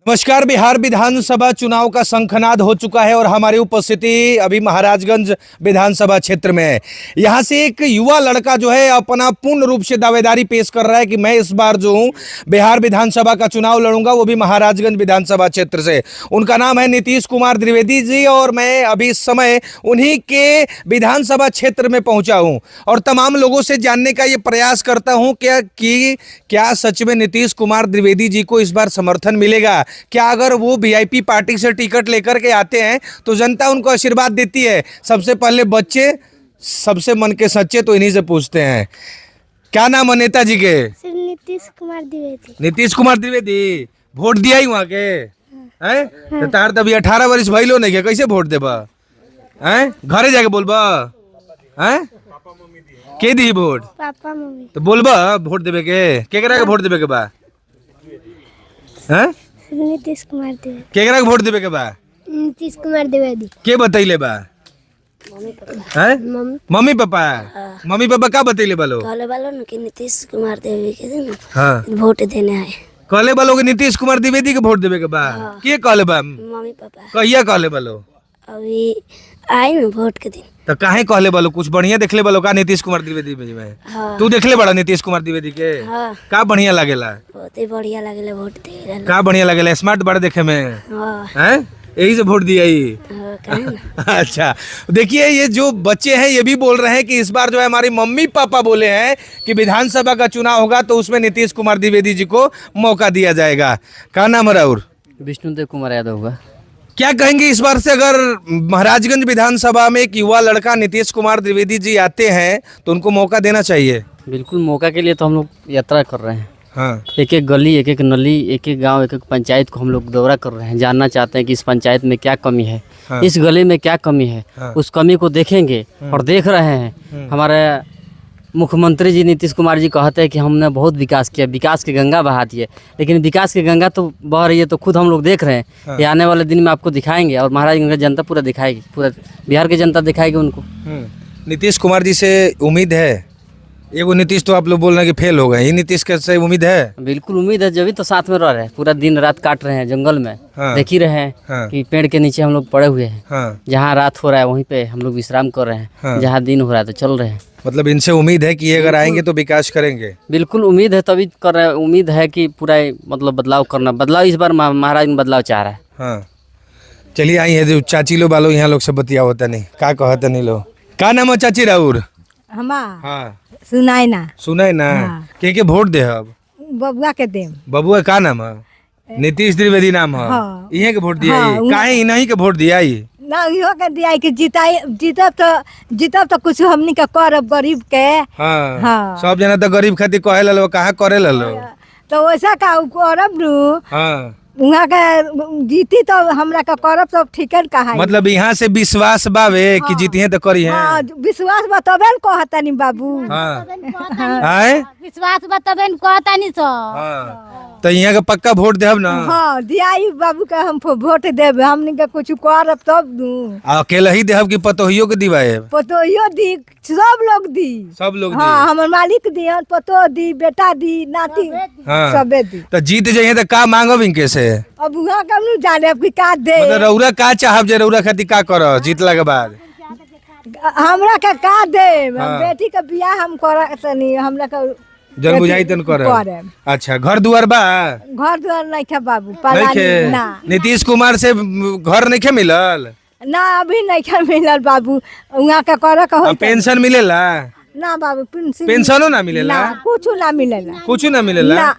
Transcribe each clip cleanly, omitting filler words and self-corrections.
नमस्कार। बिहार विधानसभा चुनाव का शंखनाद हो चुका है और हमारी उपस्थिति अभी महाराजगंज विधानसभा क्षेत्र में है। यहाँ से एक युवा लड़का जो है अपना पूर्ण रूप से दावेदारी पेश कर रहा है कि मैं इस बार जो हूँ बिहार विधानसभा का चुनाव लड़ूंगा, वो भी महाराजगंज विधानसभा क्षेत्र से। उनका नाम है नीतीश कुमार द्विवेदी जी और मैं अभी इस समय उन्हीं के विधानसभा क्षेत्र में पहुँचा हूँ और तमाम लोगों से जानने का ये प्रयास करता हूँ क्या सच में नीतीश कुमार द्विवेदी जी को इस बार समर्थन मिलेगा। क्या अगर वो वीआईपी पार्टी से टिकट लेकर के आते हैं तो जनता उनको आशीर्वाद देती है। सबसे पहले बच्चे सबसे मन के सच्चे तो इन्हीं से पूछते हैं। क्या नाम है नेताजी के? नीतीश कुमार द्विवेदी। नीतीश कुमार द्विवेदी। वोट दिया ही वहाँ के हैं? तो तार तभी 18 वर्ष भइलो नहीं के, कैसे वोट देबा हैं? घरे जाके बोलबा हैं? के दी वोट? Papa mummy. तो बोलबा वोट देवे के केकरा के वोट देवे के बा हैं? नीतीश कुमार द्विवेदी। केकरा के वोट देवे के बा? नीतीश कुमार द्विवेदी। के बतैले बा हैं? Mummy papa. मम्मी पापा का बतैले बालो? कहले वालों ने कि नीतीश कुमार द्विवेदी के दिन हाँ वोट देने आए। कहले बालो कि नीतीश कुमार द्विवेदी के वोट देवे के बा। के कहले बा? मम्मी पापा कहिया कहले बालो? अभी आए ना वोट के दिन। तो काहे कहले बालो? कुछ बढ़िया देखले बालो का नीतीश कुमार द्विवेदी में? हाँ। तू देखले बड़ा नीतीश कुमार द्विवेदी के? हाँ। का बढ़िया लागेला? बहुत ही बढ़िया लगेला वोट दे रहल। का बढ़िया लागेला? स्मार्ट बड़ा देखे में हाँ। हैं? यही से वोट दिया ही। हाँ, काहे ना। अच्छा, देखिए ये जो बच्चे हैं ये भी बोल रहे हैं कि इस बार जो है हमारी मम्मी पापा बोले हैं कि विधानसभा का चुनाव होगा तो उसमें नीतीश कुमार द्विवेदी जी को मौका दिया जाएगा। का नाम है राउर? विष्णुदेव कुमार यादव होगा। क्या कहेंगे इस बार से अगर महाराजगंज विधानसभा में एक युवा लड़का नीतीश कुमार द्विवेदी जी आते हैं तो उनको मौका देना चाहिए? बिल्कुल, मौका के लिए तो हम लोग यात्रा कर रहे हैं। हाँ। एक एक गली, एक एक नली, एक एक गांव, एक एक पंचायत को हम लोग दौरा कर रहे हैं। जानना चाहते हैं कि इस पंचायत में क्या कमी है। हाँ। इस गली में क्या कमी है। हाँ। उस कमी को देखेंगे और देख रहे हैं। हमारे मुख्यमंत्री जी नीतीश कुमार जी कहते हैं कि हमने बहुत विकास किया, विकास की गंगा बहा दी है, लेकिन विकास की गंगा तो बह रही है तो खुद हम लोग देख रहे हैं। हाँ। ये आने वाले दिन में आपको दिखाएंगे और महाराजगंज की जनता पूरा दिखाएगी, पूरा बिहार की जनता दिखाएगी उनको। नीतीश कुमार जी से उम्मीद है? एगो नीतीश तो आप लोग बोल रहे हैं कि फेल हो गए, ये नीतीश से उम्मीद है? बिल्कुल उम्मीद है, जब भी तो साथ में रह रहे हैं, पूरा दिन रात काट रहे हैं जंगल में। हाँ। देख ही रहे हैं हाँ। कि पेड़ के नीचे हम लोग पड़े हुए हैं। हाँ। जहाँ रात हो रहा है वहीं पे हम लोग विश्राम कर रहे हैं। हाँ। जहाँ दिन हो रहा है तो चल रहे हैं। मतलब इनसे उम्मीद है कि ये अगर आएंगे तो विकास करेंगे? बिल्कुल उम्मीद है, तभी कर रहे हैं। उम्मीद है कि पूरा मतलब बदलाव करना, बदलाव इस बार महाराज में बदलाव चाह रहा है। हाँ, चलिए आई है जो चाची लो बालो यहाँ लोग से बतिया होता नहीं का कहता नहीं लो। का नाम है चाची राउर? हमार हाँ सुनाई ना। सुनाई ना। हाँ। के वोट दे अब? बबुआ के देम। बबुआ का नाम है? नीतीश द्विवेदी नाम है। हाँ। इहे के वोट दिया हाँ, काहे इन्हीं के वोट दिया ही? ना इहो के दिया कि जीतब तो कुछ हमनी के करब गरीब के। हाँ। हाँ। सब जना तो गरीब खातिर कहे ललो, कहाँ करे ललो? तो वैसा का करब नु। हाँ। वहाँ के जीती तो हमरा का करब तो ठीक है कहा। मतलब यहाँ से विश्वास बावे कि जीती है तो करी है। हाँ, विश्वास बताबे न कहतनी बाबू। हाँ। आए? विश्वास बताबे न कहतानी तो। हाँ। तो यहाँ का पक्का वोट देब ना? हाँ, दियाई बाबू का हम वोट देबे, हमनी के कुछ करब तब नु। अकेला ही देहब कि पतोहियो के दिवाए? पतोहियो दी, सब लोग दी। सब लोग हाँ, हमर मालिक दिहन, पतो दी, बेटा दी, नाती हाँ। सबे दी। तो जीत जाइए तो का मांगब इनके से? अब वहाँ कम नहीं जाने अब की का दे। मतलब रउरा का चाहब जे रउरा खातिर का कर जीतला के बाद? हमरा का दे। हाँ। बेटी का बियाह हम करतनी, हमरा का जन बुझाई तन कर। करब। अच्छा, घर दुआर बा? घर द्वार नहीं खे बाबू, नहीं पलानी खे? ना। नीतीश कुमार से घर नहीं खे मिलल? ना अभी नहीं खे मिलल बाबू, वहाँ का करे का होई। पेंशन मिलेला? ना बाबू, पेंशनो ना मिलेला? ना, कुछ ना मिलेला। कुछ ना मिलेला? ना।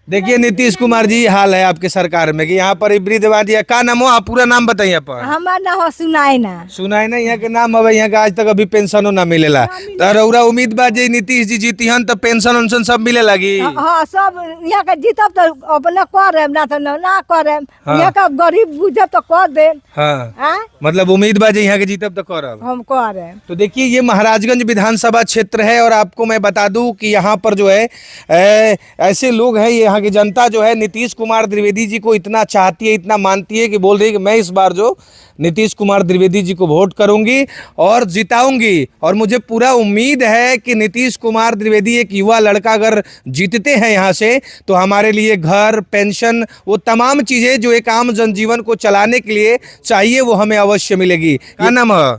देखिए नीतीश कुमार जी हाल है आपके सरकार में कि यहाँ पर वृद्धवादी का नाम हो, आप पूरा नाम बताइए अपन। हमार ना हो सुनाई ना। सुनाई ना यहाँ के नाम अब यहाँ का आज तक अभी पेंशनो ना मिलेला। तो रउरा उम्मीद बा जे नीतीश जी जीती हन तो पेंशन उनशन सब मिले लगी? हाँ, सब यहाँ का जीतब तो अपना करे ना तो ना करे। हाँ। यहाँ का गरीब बुझब तो कर दे। हाँ, मतलब उम्मीद बा जे यहाँ के जीतब तो करब। हम करे। तो देखिए ये महाराजगंज विधानसभा क्षेत्र है और आपको मैं बता दूं कि यहाँ पर जो है ऐसे लोग हैं, ये यहाँ की जनता जो है नीतीश कुमार द्विवेदी जी को इतना चाहती है, इतना मानती है कि बोल रही है कि मैं इस बार जो नीतीश कुमार द्विवेदी जी को वोट करूंगी और जिताऊंगी। और मुझे पूरा उम्मीद है कि नीतीश कुमार द्विवेदी एक युवा लड़का अगर जीतते हैं यहाँ से तो हमारे लिए घर, पेंशन, वो तमाम चीज़ें जो एक आम जनजीवन को चलाने के लिए चाहिए वो हमें अवश्य मिलेगी। क्या नाम है?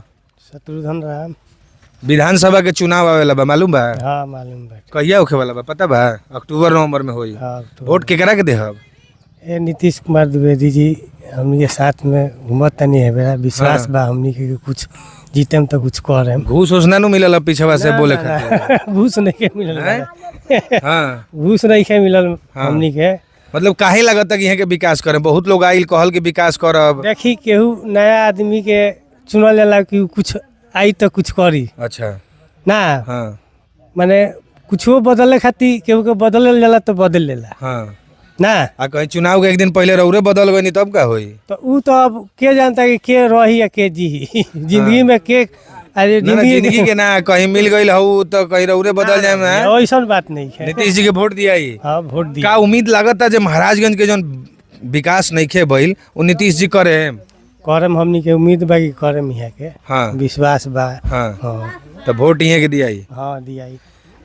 शत्रुघ्न राम। विधानसभा के चुनाव आवेला बा, मालूम बा? हाँ मालूम बा। कहिया होखे वाला बा पता बा? अक्टूबर नवंबर में होई। हाँ तो वोट केकरा के देहब? ये नीतीश कुमार द्विवेदी जी हमनी के साथ में घूमत तनी है, मेरा विश्वास बा हमनी के कि कुछ जीतम तो कुछ करम। घूस उसना नु मिलल पीछवा से बोले खातिर? घूस नहीं के मिलल हैं? बा। हाँ, घूस नहीं के मिलल हमनी के। मतलब काहे लगता कि यहाँ के विकास करें? बहुत लोग आइल कहल के विकास करब। देखी केहू नया आदमी के चुनल जाला कि कुछ आई तो कुछ करी अच्छा। ना, हाँ माने कुछो बदले खातिर केहू के बदल जाला तो बदल लेला हाँ। ना। आ कहीं चुनाव के एक दिन पहले रौरे बदल गई तब का होई? तो ऊ तो अब के जानता कि के रही या के जी जिंदगी में के। अरे ना, ना, जिंदगी के ना कहीं मिल गई हूँ तो कहीं रौरे बदल जाए ना। ऐसा बात नहीं है। नीतीश जी के वोट दिया ही। हाँ वोट दिया। का उम्मीद लागत है जो महाराजगंज के जो विकास नहीं खे भइल वो नीतीश जी करे? करम हमनी के उम्मीद बा कि करम यहाँ के। हाँ विश्वास बा। हाँ। हाँ तो वोट यहाँ के दिया ही। हाँ दिया ही।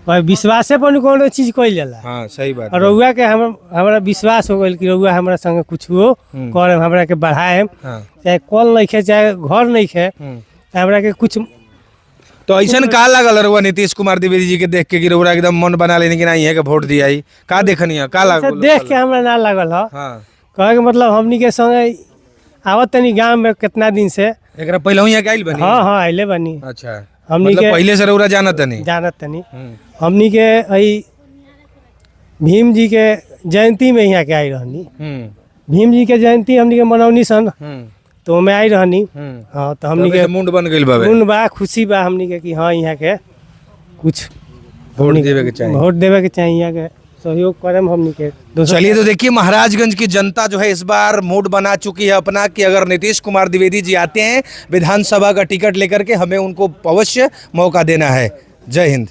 और विश्वासे पर कोनो चीज कोई जाला। हाँ सही बात। और रउआ के हमरा विश्वास हो गइल कि रउआ हमरा संगे कुछ हो करम, हमरा के बढ़ाएम। हाँ। चाहे कल नहीं खे चाहे घर नहीं खे, हमरा के कुछ। तो ऐसा का लागल रहुआ नीतीश कुमार द्विवेदी जी के देख के कि रउरा एकदम मन बना लेने की ना यहाँ के वोट दिया ही? का देखनी है? का लागल? देख के हमरा ना लागल ह। हाँ। कहे के मतलब हमनी के संगे आवत तनी गांव में कितना दिन से। एकरा पहले यहाँ के आइल बनी? हाँ हाँ आइले बनी। अच्छा। हमनी मतलब के पहले से रउरा जानत नहीं? जानत तनी। हमनी के आई भीम जी के जयंती में यहाँ के आई रहनी। भीम जी के जयंती हमनी के मनौनी सन, तो मैं आई रहनी। हाँ तो हमनी के मुंड बन गइल बाबे। मुन बा, खुशी बा हमनी के कि हाँ यहाँ के कुछ वोट देवे के चाहिए। वोट देवे के चाहिए, यहाँ के सहयोग करम हमनी के। चलिए तो देखिए महाराजगंज की जनता जो है इस बार मूड बना चुकी है अपना कि अगर नीतीश कुमार द्विवेदी जी आते हैं विधानसभा का टिकट लेकर के हमें उनको अवश्य मौका देना है। जय हिंद।